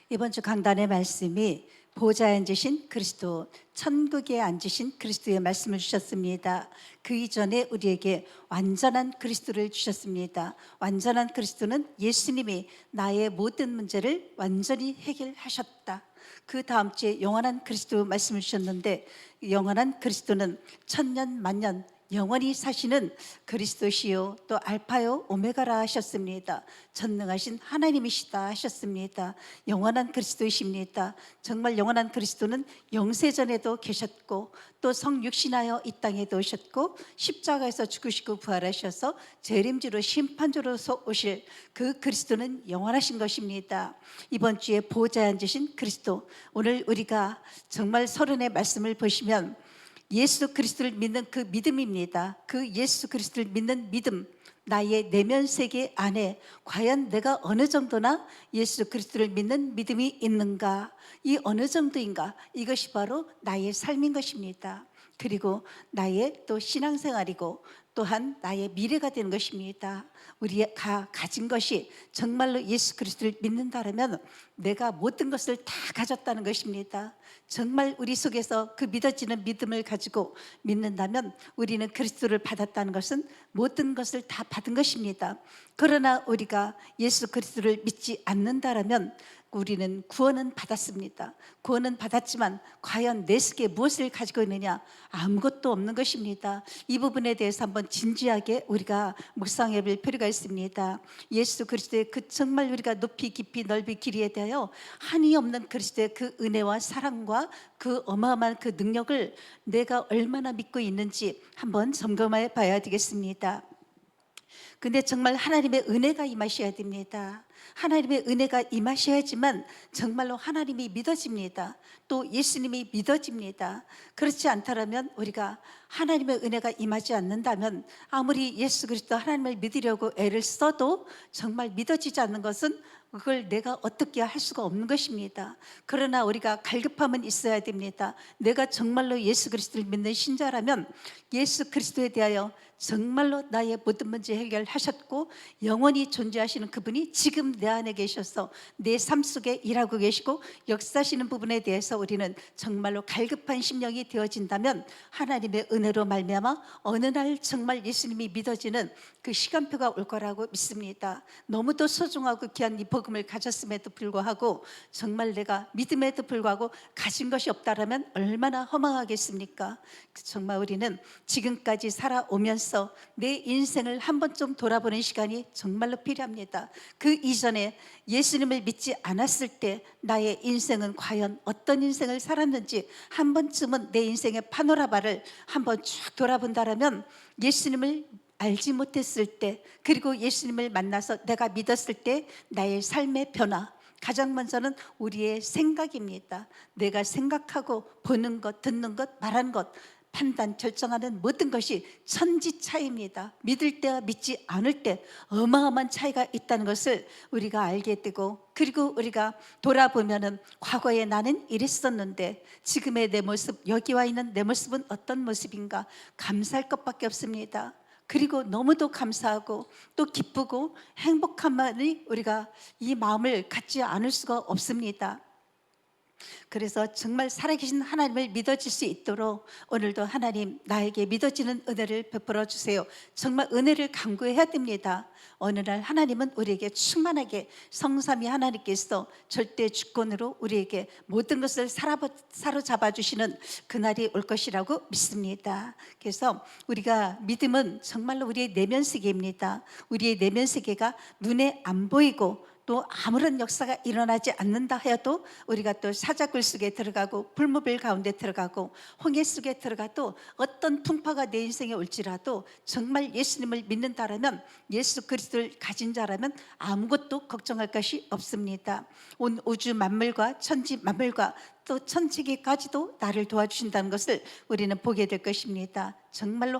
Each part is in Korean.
이번 주 강단의 말씀이 보좌에 앉으신 그리스도, 천국에 앉으신 그리스도의 말씀을 주셨습니다. 그 이전에 우리에게 완전한 그리스도를 주셨습니다. 완전한 그리스도는 예수님이 나의 모든 문제를 완전히 해결하셨다. 그 다음 주에 영원한 그리스도 말씀을 주셨는데, 영원한 그리스도는 천년 만년 영원히 사시는 그리스도시요 또 알파요 오메가라 하셨습니다. 전능하신 하나님이시다 하셨습니다. 영원한 그리스도이십니다. 정말 영원한 그리스도는 영세전에도 계셨고 또 성육신하여 이 땅에도 오셨고 십자가에서 죽으시고 부활하셔서 재림주로 심판주로서 오실 그 그리스도는 영원하신 것입니다. 이번 주에 보좌에 앉으신 그리스도, 오늘 우리가 정말 서론의 말씀을 보시면 예수 그리스도를 믿는 그 믿음입니다. 그 예수 그리스도를 믿는 믿음, 나의 내면 세계 안에 과연 내가 어느 정도나 예수 그리스도를 믿는 믿음이 있는가, 이 어느 정도인가, 이것이 바로 나의 삶인 것입니다. 그리고 나의 또 신앙생활이고 또한 나의 미래가 되는 것입니다. 우리가 가진 것이 정말로 예수 그리스도를 믿는다면 내가 모든 것을 다 가졌다는 것입니다. 정말 우리 속에서 그 믿어지는 믿음을 가지고 믿는다면 우리는 그리스도를 받았다는 것은 모든 것을 다 받은 것입니다. 그러나 우리가 예수 그리스도를 믿지 않는다면 우리는 구원은 받았습니다. 구원은 받았지만 과연 내 속에 무엇을 가지고 있느냐? 아무것도 없는 것입니다. 이 부분에 대해서 한번 진지하게 우리가 묵상해 볼 필요가 있습니다. 예수 그리스도의 그 정말 우리가 높이 깊이 넓이 길이에 대하여 한이 없는 그리스도의 그 은혜와 사랑과 그 어마어마한 그 능력을 내가 얼마나 믿고 있는지 한번 점검해 봐야 되겠습니다. 근데 정말 하나님의 은혜가 임하셔야 됩니다. 하나님의 은혜가 임하셔야지만 정말로 하나님이 믿어집니다. 또 예수님이 믿어집니다. 그렇지 않다면 우리가 하나님의 은혜가 임하지 않는다면 아무리 예수 그리스도 하나님을 믿으려고 애를 써도 정말 믿어지지 않는 것은 그걸 내가 어떻게 할 수가 없는 것입니다. 그러나 우리가 갈급함은 있어야 됩니다. 내가 정말로 예수 그리스도를 믿는 신자라면 예수 그리스도에 대하여 정말로 나의 모든 문제 해결하셨고 영원히 존재하시는 그분이 지금 내 안에 계셔서 내 삶 속에 일하고 계시고 역사하시는 부분에 대해서 우리는 정말로 갈급한 심령이 되어진다면 하나님의 은혜로 말미암아 어느 날 정말 예수님이 믿어지는 그 시간표가 올 거라고 믿습니다. 너무도 소중하고 귀한 이 복음을 가졌음에도 불구하고 정말 내가 믿음에도 불구하고 가진 것이 없다라면 얼마나 허망하겠습니까? 정말 우리는 지금까지 살아오면서 내 인생을 한 번쯤 돌아보는 시간이 정말로 필요합니다. 그 이전에 예수님을 믿지 않았을 때 나의 인생은 과연 어떤 인생을 살았는지 한 번쯤은 내 인생의 파노라마를 한번 쭉 돌아본다라면 예수님을 알지 못했을 때, 그리고 예수님을 만나서 내가 믿었을 때 나의 삶의 변화, 가장 먼저는 우리의 생각입니다. 내가 생각하고 보는 것, 듣는 것, 말하는 것, 판단, 결정하는 모든 것이 천지 차이입니다. 믿을 때와 믿지 않을 때 어마어마한 차이가 있다는 것을 우리가 알게 되고, 그리고 우리가 돌아보면은 과거에 나는 이랬었는데 지금의 내 모습, 여기 와 있는 내 모습은 어떤 모습인가 감사할 것밖에 없습니다. 그리고 너무도 감사하고 또 기쁘고 행복한만이 우리가 이 마음을 갖지 않을 수가 없습니다. 그래서 정말 살아계신 하나님을 믿어질 수 있도록 오늘도 하나님 나에게 믿어지는 은혜를 베풀어 주세요. 정말 은혜를 간구해야 됩니다. 어느 날 하나님은 우리에게 충만하게 성삼위 하나님께서 절대 주권으로 우리에게 모든 것을 사로잡아 주시는 그날이 올 것이라고 믿습니다. 그래서 우리가 믿음은 정말로 우리의 내면 세계입니다. 우리의 내면 세계가 눈에 안 보이고 또 아무런 역사가 일어나지 않는다 해도 우리가 또 사자굴 속에 들어가고 불무별 가운데 들어가고 홍해 속에 들어가도 어떤 풍파가 내 인생에 올지라도 정말 예수님을 믿는다라면, 예수 그리스도를 가진 자라면 아무것도 걱정할 것이 없습니다. 온 우주 만물과 천지 만물과 또 천지계까지도 나를 도와주신다는 것을 우리는 보게 될 것입니다. 정말로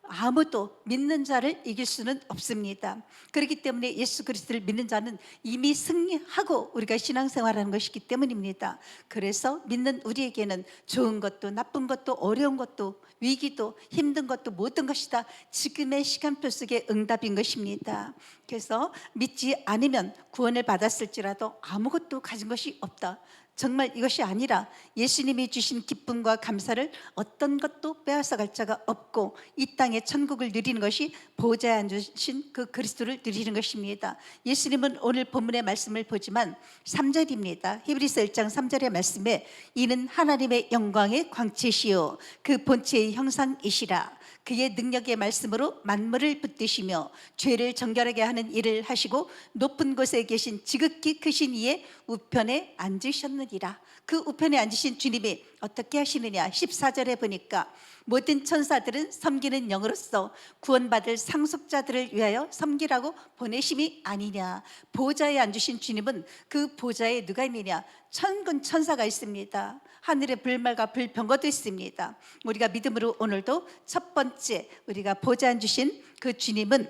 아무도 믿는 자를 이길 수는 없습니다. 그렇기 때문에 예수 그리스도를 믿는 자는 이미 승리하고 우리가 신앙생활하는 것이기 때문입니다. 그래서 믿는 우리에게는 좋은 것도 나쁜 것도 어려운 것도 위기도 힘든 것도 모든 것이 다 지금의 시간표 속의 응답인 것입니다. 그래서 믿지 않으면 구원을 받았을지라도 아무것도 가진 것이 없다. 정말 이것이 아니라 예수님이 주신 기쁨과 감사를 어떤 것도 빼앗아 갈 자가 없고 이 땅의 천국을 누리는 것이 보좌에 앉으신 그 그리스도를 누리는 것입니다. 예수님은 오늘 본문의 말씀을 보지만 3절입니다. 히브리서 1장 3절의 말씀에 이는 하나님의 영광의 광채시요 그 본체의 형상이시라. 그의 능력의 말씀으로 만물을 붙드시며 죄를 정결하게 하는 일을 하시고 높은 곳에 계신 지극히 크신 이의 우편에 앉으셨느니라. 그 우편에 앉으신 주님이 어떻게 하시느냐? 14절에 보니까 모든 천사들은 섬기는 영으로서 구원받을 상속자들을 위하여 섬기라고 보내심이 아니냐. 보좌에 앉으신 주님은 그 보좌에 누가 있느냐? 천군 천사가 있습니다. 하늘에 불말과 불병거도 있습니다. 우리가 믿음으로 오늘도 첫 번째 우리가 보좌에 앉으신 그 주님은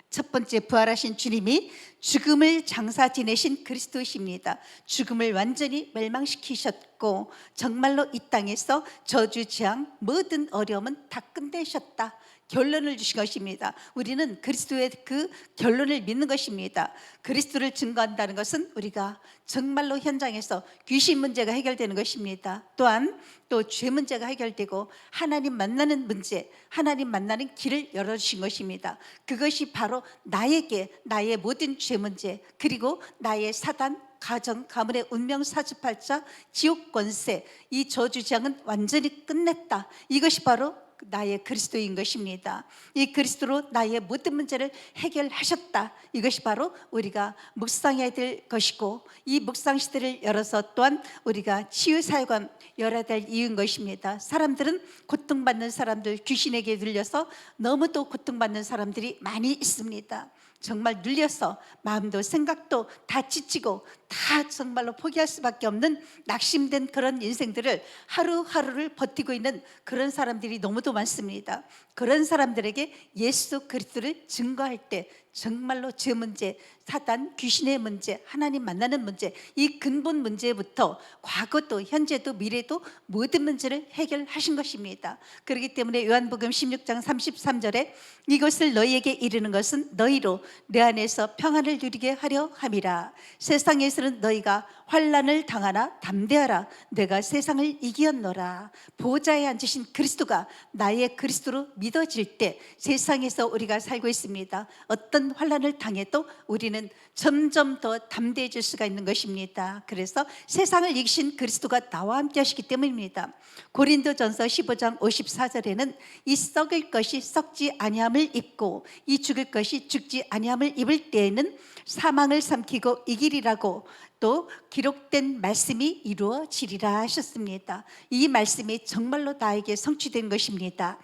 첫 번째 부활하신 주님이 죽음을 장사 지내신 그리스도이십니다. 죽음을 완전히 멸망시키셨고 정말로 이 땅에서 저주 재앙 모든 어려움은 다 끝내셨다. 결론을 주신 것입니다. 우리는 그리스도의 그 결론을 믿는 것입니다. 그리스도를 증거한다는 것은 우리가 정말로 현장에서 귀신 문제가 해결되는 것입니다. 또한 또 죄 문제가 해결되고 하나님 만나는 문제, 하나님 만나는 길을 열어주신 것입니다. 그것이 바로 나에게 나의 모든 죄 문제 그리고 나의 사단 가정, 가문의 운명 사주팔자, 지옥 권세, 이 저주장은 완전히 끝냈다. 이것이 바로 나의 그리스도인 것입니다. 이 그리스도로 나의 모든 문제를 해결하셨다. 이것이 바로 우리가 묵상해야 될 것이고 이 묵상 시대를 열어서 또한 우리가 치유사역을 열어야 될 이유인 것입니다. 사람들은 고통받는 사람들, 귀신에게 눌려서 너무도 고통받는 사람들이 많이 있습니다. 정말 눌려서 마음도 생각도 다 지치고 다 정말로 포기할 수밖에 없는 낙심된 그런 인생들을 하루하루를 버티고 있는 그런 사람들이 너무도 많습니다. 그런 사람들에게 예수 그리스도를 증거할 때 정말로 죄 문제, 사단, 귀신의 문제, 하나님 만나는 문제, 이 근본 문제부터 과거도 현재도 미래도 모든 문제를 해결하신 것입니다. 그렇기 때문에 요한복음 16장 33절에 이것을 너희에게 이르는 것은 너희로 내 안에서 평안을 누리게 하려 함이라. 세상에서는 너희가 환난을 당하나 담대하라. 내가 세상을 이기었노라. 보좌에 앉으신 그리스도가 나의 그리스도로 믿어질 때 세상에서 우리가 살고 있습니다. 어떤 환난을 당해도 우리는 점점 더 담대해질 수가 있는 것입니다. 그래서 세상을 이기신 그리스도가 나와 함께 하시기 때문입니다. 고린도전서 15장 54절에는 이 썩을 것이 썩지 아니함을 입고 이 죽을 것이 죽지 아니함을 입을 때에는 사망을 삼키고 이기리라고 또 기록된 말씀이 이루어지리라 하셨습니다. 이 말씀이 정말로 나에게 성취된 것입니다.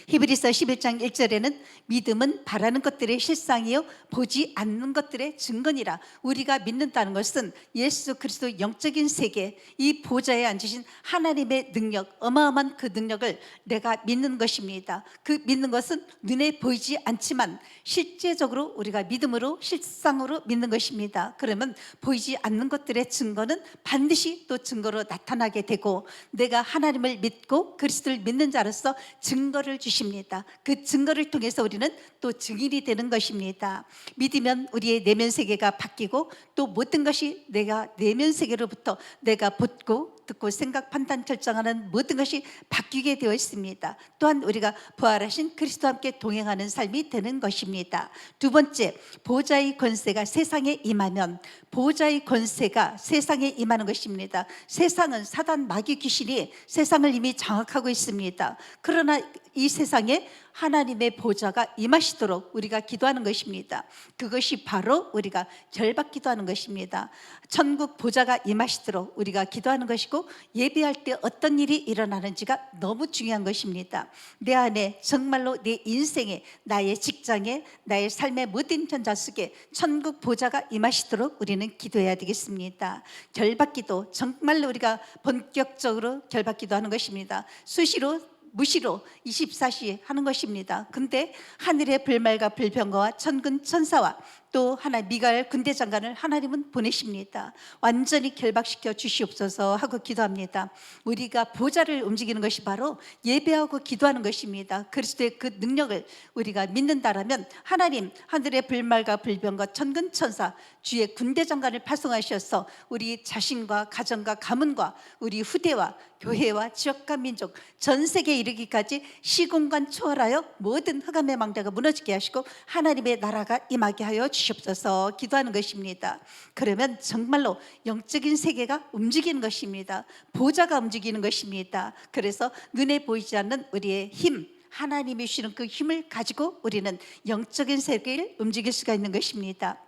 히브리서 11장 1절에는 믿음은 바라는 것들의 실상이요 보지 않는 것들의 증거니라. 우리가 믿는다는 것은 예수 그리스도 영적인 세계, 이 보좌에 앉으신 하나님의 능력, 어마어마한 그 능력을 내가 믿는 것입니다. 그 믿는 것은 눈에 보이지 않지만 실제적으로 우리가 믿음으로 실상으로 믿는 것입니다. 그러면 보이지 않는 것들의 증거는 반드시 또 증거로 나타나게 되고 내가 하나님을 믿고 그리스도를 믿는 자로서 증거를 주십니다. 그 증거를 통해서 우리는 또 증인이 되는 것입니다. 믿으면 우리의 내면 세계가 바뀌고 또 모든 것이 내가 내면 세계로부터 내가 붙고 듣고 생각, 판단, 결정하는 모든 것이 바뀌게 되어 있습니다. 또한 우리가 부활하신 그리스도와 함께 동행하는 삶이 되는 것입니다. 두 번째, 보좌의 권세가 세상에 임하면 보좌의 권세가 세상에 임하는 것입니다. 세상은 사단, 마귀, 귀신이 세상을 이미 장악하고 있습니다. 그러나 이 세상에 하나님의 보좌가 임하시도록 우리가 기도하는 것입니다. 그것이 바로 우리가 결박기도 하는 것입니다. 천국 보좌가 임하시도록 우리가 기도하는 것이고 예배할 때 어떤 일이 일어나는지가 너무 중요한 것입니다. 내 안에 정말로 내 인생에 나의 직장에 나의 삶의 모든 현장 속에 천국 보좌가 임하시도록 우리는 기도해야 되겠습니다. 결박기도 정말로 우리가 본격적으로 결박기도 하는 것입니다. 수시로 무시로 24시 하는 것입니다. 근데 하늘의 불말과 불병거와 천군 천사와 또 하나 미가엘 군대 장관을 하나님은 보내십니다. 완전히 결박시켜 주시옵소서 하고 기도합니다. 우리가 보좌를 움직이는 것이 바로 예배하고 기도하는 것입니다. 그리스도의 그 능력을 우리가 믿는다라면 하나님 하늘의 불말과 불병과 천군 천사 주의 군대 장관을 파송하셔서 우리 자신과 가정과 가문과 우리 후대와 교회와 지역과 민족 전 세계에 이르기까지 시공간 초월하여 모든 흑암의 망대가 무너지게 하시고 하나님의 나라가 임하게 하여 주시옵소서 기도하는 것입니다. 그러면 정말로 영적인 세계가 움직이는 것입니다. 보좌가 움직이는 것입니다. 그래서 눈에 보이지 않는 우리의 힘, 하나님이 주시는 그 힘을 가지고 우리는 영적인 세계를 움직일 수가 있는 것입니다.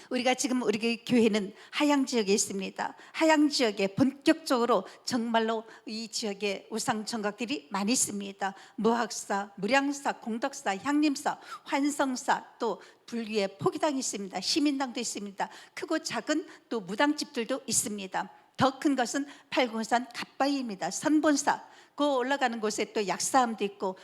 우리가 지금 우리 교회는 하양 지역에 있습니다. 하양 지역에 본격적으로 정말로 이 지역에 우상 정각들이 많이 있습니다. 무학사, 무량사, 공덕사, 향림사, 환성사, 또 불교의 포기당이 있습니다. 시민당도 있습니다. 크고 작은 또 무당집들도 있습니다. 더 큰 것은 팔공산 갓바위입니다. 선본사, 그 올라가는 곳에 또 약사함도 있고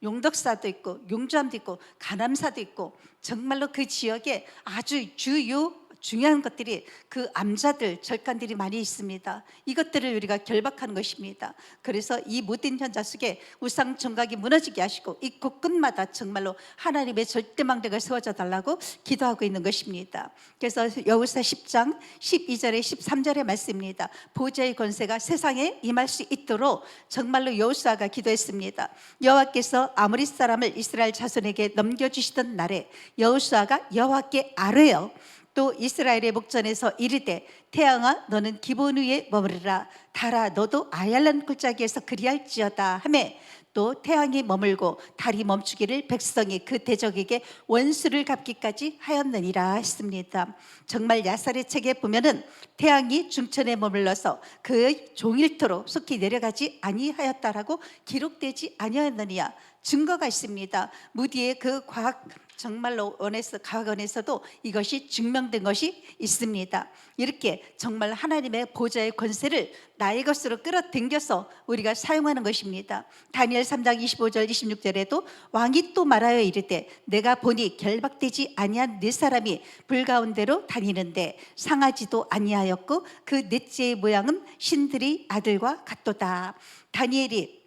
용덕사도 있고 용주함도 있고 가남사도 있고 정말로 그 지역에 아주 주요 중요한 것들이 그 암자들 절간들이 많이 있습니다. 이것들을 우리가 결박하는 것입니다. 그래서 이 모든 현장 속에 우상 정각이 무너지게 하시고 이 곳곳마다 정말로 하나님의 절대망대가 세워져 달라고 기도하고 있는 것입니다. 그래서 여호수아 10장 12절에 13절의 말씀입니다. 보좌의 권세가 세상에 임할 수 있도록 정말로 여호수아가 기도했습니다. 여호와께서 아모리 사람을 이스라엘 자손에게 넘겨주시던 날에 여호수아가 여호와께 아뢰어 또 이스라엘의 목전에서 이르되 태양아 너는 기본 위에 머무르라 달아 너도 아얄란 골짜기에서 그리할지어다 하매 또 태양이 머물고 달이 멈추기를 백성이 그 대적에게 원수를 갚기까지 하였느니라 했습니다. 정말 야살의 책에 보면은 태양이 중천에 머물러서 그의 종일토록 속히 내려가지 아니하였다라고 기록되지 아니하였느냐 증거가 있습니다. 무디의 그 과학 정말로 과학원에서도 이것이 증명된 것이 있습니다. 이렇게 정말 하나님의 보좌의 권세를 나의 것으로 끌어당겨서 우리가 사용하는 것입니다. 다니엘 3장 25절 26절에도 왕이 또 말하여 이르되 내가 보니 결박되지 아니한 네 사람이 불 가운데로 다니는데 상하지도 아니하였고 그 넷째의 모양은 신들의 아들과 같도다. 다니엘이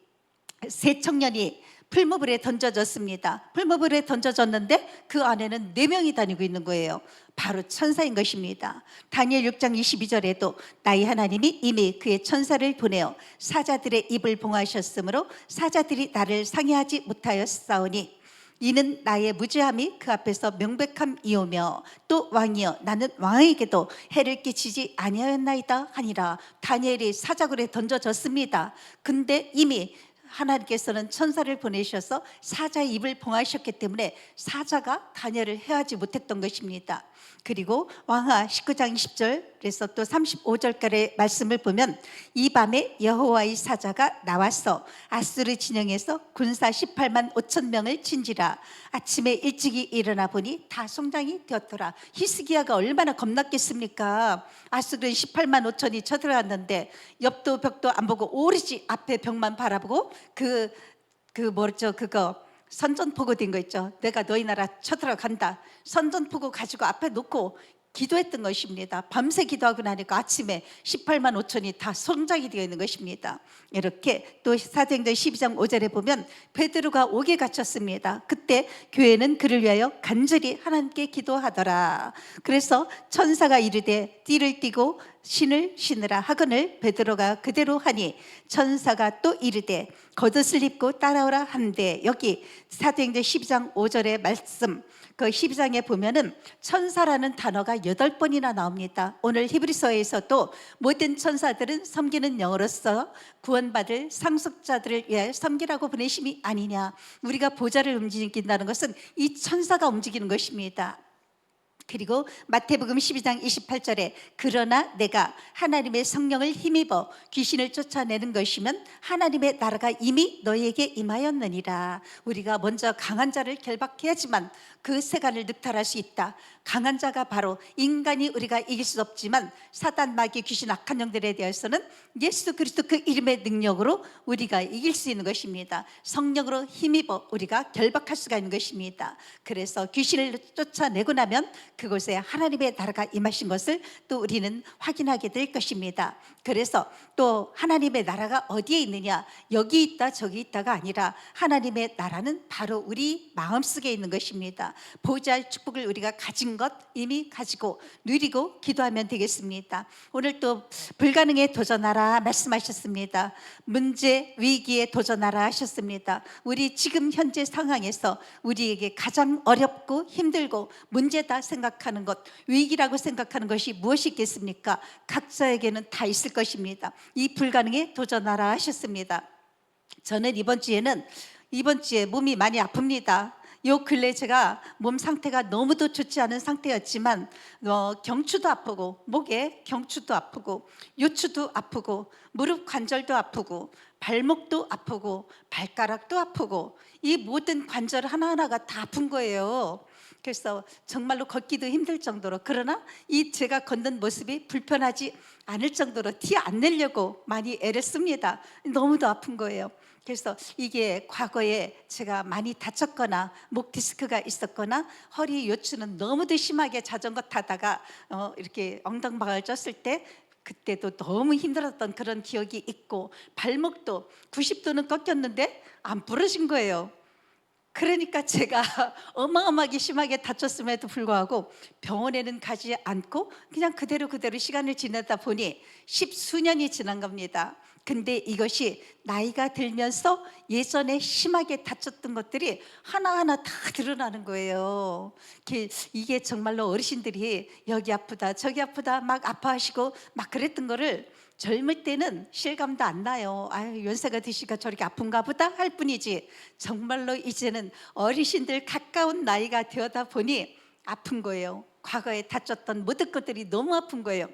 세 청년이 풀무불에 던져졌습니다. 풀무불에 던져졌는데 그 안에는 4명이 다니고 있는 거예요. 바로 천사인 것입니다. 다니엘 6장 22절에도 나의 하나님이 이미 그의 천사를 보내어 사자들의 입을 봉하셨으므로 사자들이 나를 상해하지 못하였사오니 이는 나의 무죄함이 그 앞에서 명백함이오며 또 왕이여 나는 왕에게도 해를 끼치지 아니하였나이다 하니라. 다니엘이 사자굴에 던져졌습니다. 근데 이미 하나님께서는 천사를 보내셔서 사자의 입을 봉하셨기 때문에 사자가 다니엘을 해하지 못했던 것입니다. 그리고 왕하 19장 20절에서 또 35절까지의 말씀을 보면 이 밤에 여호와의 사자가 나와서 아수르 진영에서 군사 18만 5천 명을 친지라. 아침에 일찍이 일어나 보니 다 성장이 되었더라. 히스기야가 얼마나 겁났겠습니까? 아수르는 18만 5천이 쳐들어갔는데 옆도 벽도 안 보고 오로지 앞에 벽만 바라보고 그거 선전포고 된 거 있죠. 내가 너희 나라 쳐들어간다. 선전포고 가지고 앞에 놓고 기도했던 것입니다. 밤새 기도하고 나니까 아침에 18만 5천이 다 성장이 되어 있는 것입니다. 이렇게 또 사도행전 12장 5절에 보면 베드로가 옥에 갇혔습니다. 그때 교회는 그를 위하여 간절히 하나님께 기도하더라. 그래서 천사가 이르되 띠를 띠고 신을 신으라 하거늘 베드로가 그대로 하니 천사가 또 이르되 겉옷을 입고 따라오라 한데 여기 사도행전 12장 5절의 말씀 그 12장에 보면은 천사라는 단어가 8번이나 나옵니다. 오늘 히브리서에서도 모든 천사들은 섬기는 영으로서 구원받을 상속자들을 위하여 섬기라고 보내심이 아니냐. 우리가 보좌를 움직인다는 것은 이 천사가 움직이는 것입니다. 그리고 마태복음 12장 28절에 그러나 내가 하나님의 성령을 힘입어 귀신을 쫓아내는 것이면 하나님의 나라가 이미 너희에게 임하였느니라. 우리가 먼저 강한 자를 결박해야지만 그 세간을 늑탈할 수 있다. 강한 자가 바로 인간이 우리가 이길 수 없지만 사단, 마귀, 귀신, 악한 영들에 대해서는 예수 그리스도 그 이름의 능력으로 우리가 이길 수 있는 것입니다. 성령으로 힘입어 우리가 결박할 수가 있는 것입니다. 그래서 귀신을 쫓아내고 나면 그곳에 하나님의 나라가 임하신 것을 또 우리는 확인하게 될 것입니다. 그래서 또 하나님의 나라가 어디에 있느냐, 여기 있다 저기 있다가 아니라 하나님의 나라는 바로 우리 마음속에 있는 것입니다. 보좌의 축복을 우리가 가진 것 이미 가지고 누리고 기도하면 되겠습니다. 오늘 또 불가능에 도전하라 말씀하셨습니다. 문제 위기에 도전하라 하셨습니다. 우리 지금 현재 상황에서 우리에게 가장 어렵고 힘들고 문제다 생각하는 것, 위기라고 생각하는 것이 무엇이 있겠습니까? 각자에게는 다 있을 것입니다. 이 불가능에 도전하라 하셨습니다. 저는 이번 주에 몸이 많이 아픕니다. 요 근래 제가 몸 상태가 너무도 좋지 않은 상태였지만 경추도 아프고 목에 경추도 아프고 요추도 아프고 무릎 관절도 아프고 발목도 아프고 발가락도 아프고 이 모든 관절 하나하나가 다 아픈 거예요. 그래서 정말로 걷기도 힘들 정도로, 그러나 이 제가 걷는 모습이 불편하지 않을 정도로 티 안 내려고 많이 애를 씁니다. 너무도 아픈 거예요. 그래서 이게 과거에 제가 많이 다쳤거나 목 디스크가 있었거나 허리 요추는 너무도 심하게 자전거 타다가 이렇게 엉덩방아를 쪘을 때 그때도 너무 힘들었던 그런 기억이 있고, 발목도 90도는 꺾였는데 안 부러진 거예요. 그러니까 제가 어마어마하게 심하게 다쳤음에도 불구하고 병원에는 가지 않고 그냥 그대로 시간을 지내다 보니 10수년이 지난 겁니다. 근데 이것이 나이가 들면서 예전에 심하게 다쳤던 것들이 하나하나 다 드러나는 거예요. 이게 정말로 어르신들이 여기 아프다 저기 아프다 막 아파하시고 막 그랬던 거를 젊을 때는 실감도 안 나요. 아유, 연세가 드시니까 저렇게 아픈가 보다 할 뿐이지, 정말로 이제는 어르신들 가까운 나이가 되어다 보니 아픈 거예요. 과거에 다쳤던 모든 것들이 너무 아픈 거예요.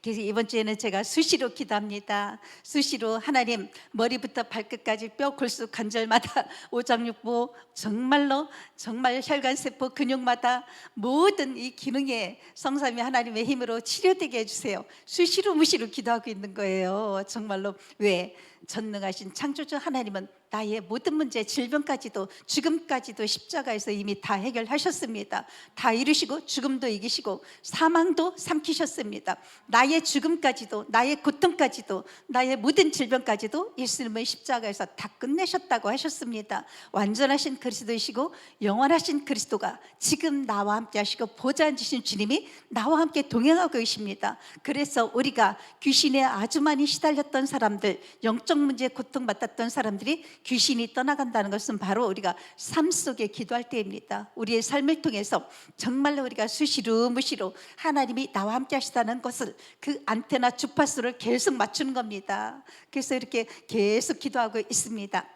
그래서 이번 주에는 제가 수시로 기도합니다. 수시로 하나님, 머리부터 발끝까지 뼈, 골수, 관절마다 오장육부, 정말 혈관세포, 근육마다 모든 이 기능에 성삼위 하나님의 힘으로 치료되게 해주세요. 수시로 무시로 기도하고 있는 거예요. 정말로. 왜? 전능하신 창조주 하나님은 나의 모든 문제, 질병까지도 죽음까지도 십자가에서 이미 다 해결하셨습니다. 다 이루시고 죽음도 이기시고 사망도 삼키셨습니다. 나의 죽음까지도, 나의 고통까지도, 나의 모든 질병까지도 예수님은 십자가에서 다 끝내셨다고 하셨습니다. 완전하신 그리스도이시고 영원하신 그리스도가 지금 나와 함께 하시고 보좌 앉으신 주님이 나와 함께 동행하고 계십니다. 그래서 우리가 귀신에 아주 많이 시달렸던 사람들, 영적 문제에 고통받았던 사람들이 귀신이 떠나간다는 것은 바로 우리가 삶 속에 기도할 때입니다. 우리의 삶을 통해서 정말로 우리가 수시로 무시로 하나님이 나와 함께 하시다는 것을, 그 안테나 주파수를 계속 맞추는 겁니다. 그래서 이렇게 계속 기도하고 있습니다.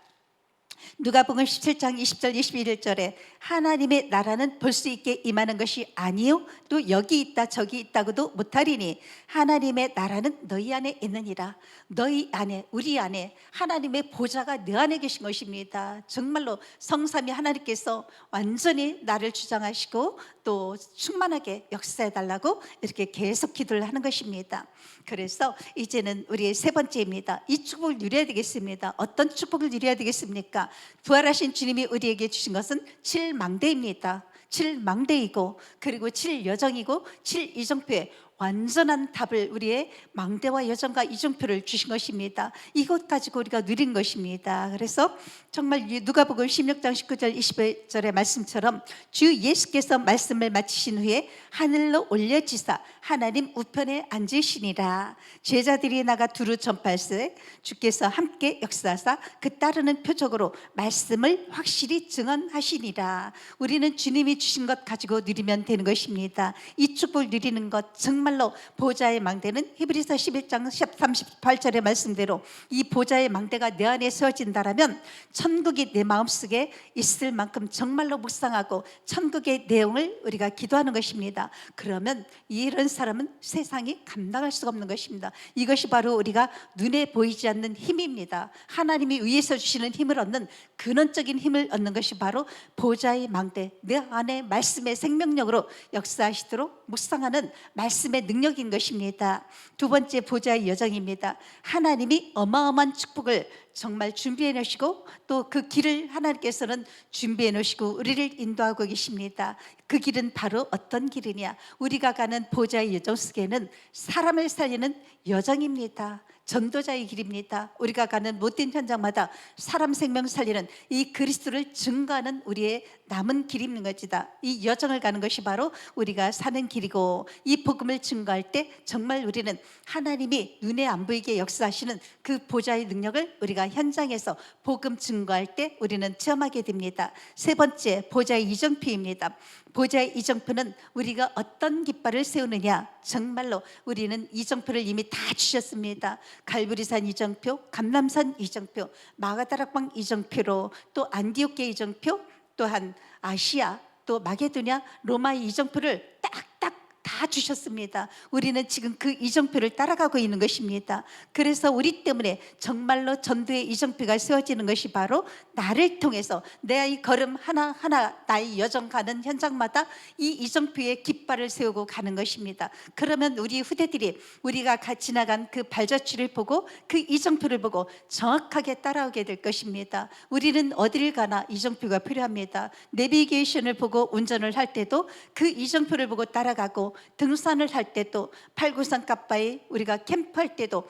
누가복음 17장 20절 21절에 하나님의 나라는 볼 수 있게 임하는 것이 아니요 또 여기 있다 저기 있다고도 못하리니 하나님의 나라는 너희 안에 있느니라. 너희 안에, 우리 안에 하나님의 보좌가 내 안에 계신 것입니다. 정말로 성삼위 하나님께서 완전히 나를 주장하시고 또 충만하게 역사해 달라고 이렇게 계속 기도를 하는 것입니다. 그래서 이제는 우리의 세 번째입니다. 이 축복을 누려야 되겠습니다. 어떤 축복을 누려야 되겠습니까? 부활하신 주님이 우리에게 주신 것은 7망대입니다. 7망대이고 그리고 7여정이고 7이정표에 완전한 답을, 우리의 망대와 여정과 이정표를 주신 것입니다. 이것 가지고 우리가 누린 것입니다. 그래서 정말 누가복음 16장 19절 20절의 말씀처럼 주 예수께서 말씀을 마치신 후에 하늘로 올려지사 하나님 우편에 앉으시니라. 제자들이 나가 두루 전파할세 주께서 함께 역사하사 그 따르는 표적으로 말씀을 확실히 증언하시니라. 우리는 주님이 주신 것 가지고 누리면 되는 것입니다. 이 축복을 누리는 것 정말 정말로 보좌의 망대는 히브리서 11장 38절의 말씀대로 이 보좌의 망대가 내 안에 세워진다라면 천국이 내 마음속에 있을 만큼 정말로 묵상하고 천국의 내용을 우리가 기도하는 것입니다. 그러면 이런 사람은 세상이 감당할 수가 없는 것입니다. 이것이 바로 우리가 눈에 보이지 않는 힘입니다. 하나님이 위에서 주시는 힘을 얻는 근원적인 힘을 얻는 것이 바로 보좌의 망대, 내 안에 말씀의 생명력으로 역사하시도록 묵상하는 말씀의 능력인 것입니다. 두 번째 보좌의 여정입니다. 하나님이 어마어마한 축복을 정말 준비해 놓으시고 또 그 길을 하나님께서는 준비해 놓으시고 우리를 인도하고 계십니다. 그 길은 바로 어떤 길이냐? 우리가 가는 보좌의 여정 속에는 사람을 살리는 여정입니다. 전도자의 길입니다. 우리가 가는 모든 현장마다 사람 생명 살리는 이 그리스도를 증거하는 우리의 남은 길이 있는 것이다. 이 여정을 가는 것이 바로 우리가 사는 길이고, 이 복음을 증거할 때 정말 우리는 하나님이 눈에 안 보이게 역사하시는 그 보좌의 능력을 우리가 현장에서 복음 증거할 때 우리는 체험하게 됩니다. 세 번째, 보좌의 이정표입니다. 보좌의 이정표는 우리가 어떤 깃발을 세우느냐, 정말로 우리는 이정표를 이미 다 주셨습니다. 갈보리산 이정표, 감람산 이정표, 마가다락방 이정표로 또 안디옥계 이정표, 또한 아시아, 또 마게도냐, 로마의 이정표를 딱딱 다 주셨습니다. 우리는 지금 그 이정표를 따라가고 있는 것입니다. 그래서 우리 때문에 정말로 전도의 이정표가 세워지는 것이 바로 나를 통해서 내 이 걸음 하나하나 나의 여정 가는 현장마다 이 이정표의 깃발을 세우고 가는 것입니다. 그러면 우리 후대들이 우리가 지나간 그 발자취를 보고 그 이정표를 보고 정확하게 따라오게 될 것입니다. 우리는 어디를 가나 이정표가 필요합니다. 내비게이션을 보고 운전을 할 때도 그 이정표를 보고 따라가고, 등산을 할 때도 팔구산 갓바위 우리가 캠프할 때도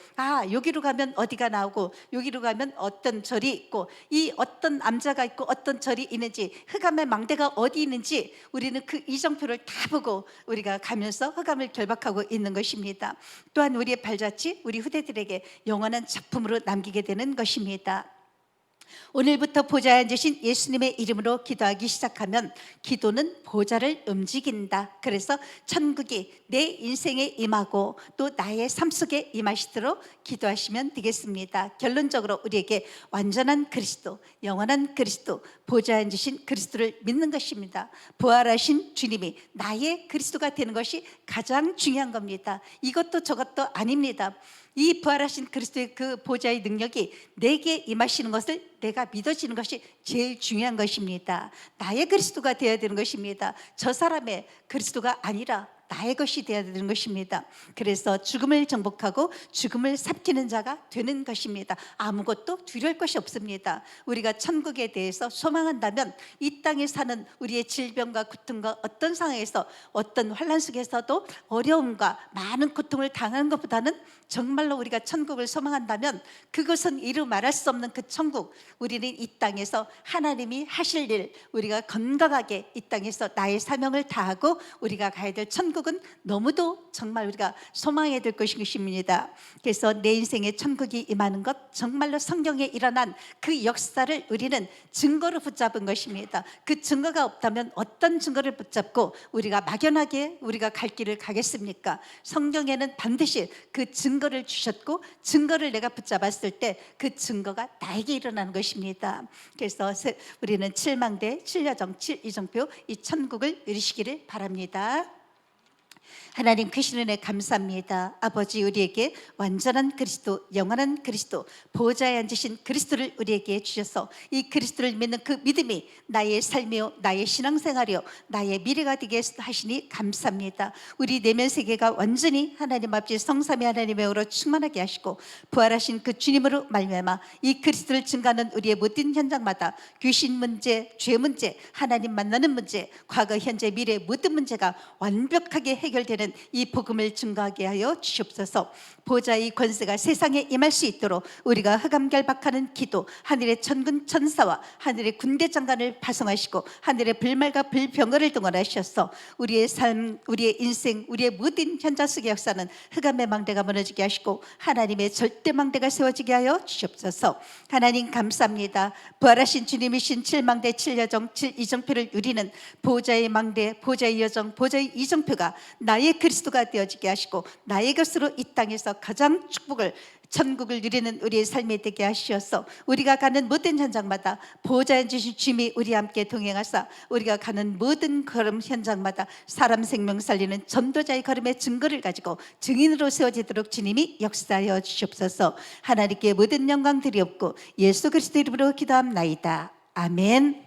여기로 가면 어디가 나오고 여기로 가면 어떤 절이 있고 이 어떤 암자가 있고 어떤 절이 있는지, 흑암의 망대가 어디 있는지 우리는 그 이정표를 다 보고 우리가 가면서 흑암을 결박하고 있는 것입니다. 또한 우리의 발자취 우리 후대들에게 영원한 작품으로 남기게 되는 것입니다. 오늘부터 보좌에 앉으신 예수님의 이름으로 기도하기 시작하면 기도는 보좌를 움직인다. 그래서 천국이 내 인생에 임하고 또 나의 삶 속에 임하시도록 기도하시면 되겠습니다. 결론적으로 우리에게 완전한 그리스도, 영원한 그리스도, 보좌에 앉으신 그리스도를 믿는 것입니다. 부활하신 주님이 나의 그리스도가 되는 것이 가장 중요한 겁니다. 이것도 저것도 아닙니다. 이 부활하신 그리스도의 그 보좌의 능력이 내게 임하시는 것을 내가 믿어지는 것이 제일 중요한 것입니다. 나의 그리스도가 되어야 되는 것입니다. 저 사람의 그리스도가 아니라 나의 것이 되어야 되는 것입니다. 그래서 죽음을 정복하고 죽음을 삽히는 자가 되는 것입니다. 아무것도 두려울 것이 없습니다. 우리가 천국에 대해서 소망한다면 이 땅에 사는 우리의 질병과 고통과 어떤 상황에서 어떤 환난 속에서도 어려움과 많은 고통을 당하는 것보다는 정말로 우리가 천국을 소망한다면 그것은 이루 말할 수 없는 그 천국, 우리는 이 땅에서 하나님이 하실 일, 우리가 건강하게 이 땅에서 나의 사명을 다하고 우리가 가야 될 천국은 너무도 정말 우리가 소망해야 될 것입니다. 그래서 내 인생에 천국이 임하는 것, 정말로 성경에 일어난 그 역사를 우리는 증거로 붙잡은 것입니다. 그 증거가 없다면 어떤 증거를 붙잡고 우리가 막연하게 우리가 갈 길을 가겠습니까? 성경에는 반드시 그 증거를 주셨고, 증거를 내가 붙잡았을 때 그 증거가 나에게 일어나는 것입니다. 그래서 우리는 7망대, 7여정, 7이정표 이 천국을 누리시기를 바랍니다. 하나님 크신 은혜 감사합니다. 아버지, 우리에게 완전한 그리스도, 영원한 그리스도, 보좌에 앉으신 그리스도를 우리에게 주셔서 이 그리스도를 믿는 그 믿음이 나의 삶이요, 나의 신앙생활이요, 나의 미래가 되게 하시니 감사합니다. 우리 내면 세계가 완전히 하나님 앞에 성삼위 하나님의 영으로 충만하게 하시고, 부활하신 그 주님으로 말미암아 이 그리스도를 증거하는 우리의 모든 현장마다 귀신 문제, 죄 문제, 하나님 만나는 문제, 과거, 현재, 미래 모든 문제가 완벽하게 해결되는 이 복음을 증거하게 하여 주시옵소서. 보좌의 권세가 세상에 임할 수 있도록 우리가 흑암결박하는 기도, 하늘의 천군 천사와 하늘의 군대 장관을 파송하시고 하늘의 불말과 불병거를 동원하셔서 우리의 삶, 우리의 인생, 우리의 모든 현장 속의 역사는 흑암의 망대가 무너지게 하시고 하나님의 절대 망대가 세워지게 하여 주시옵소서. 하나님 감사합니다. 부활하신 주님이신 7망대 7여정 7이정표를 누리는 보좌의 망대, 보좌의 여정, 보좌의 이정표가 나의 그리스도가 되어지게 하시고 나의 것으로 이 땅에서 가장 축복을 천국을 누리는 우리의 삶이 되게 하시어서 우리가 가는 모든 현장마다 보호자 주신 주님이 우리 함께 동행하사 우리가 가는 모든 걸음 현장마다 사람 생명 살리는 전도자의 걸음의 증거를 가지고 증인으로 세워지도록 주님이 역사하여 주시옵소서. 하나님께 모든 영광 드리옵고 예수 그리스도 이름으로 기도합나이다. 아멘.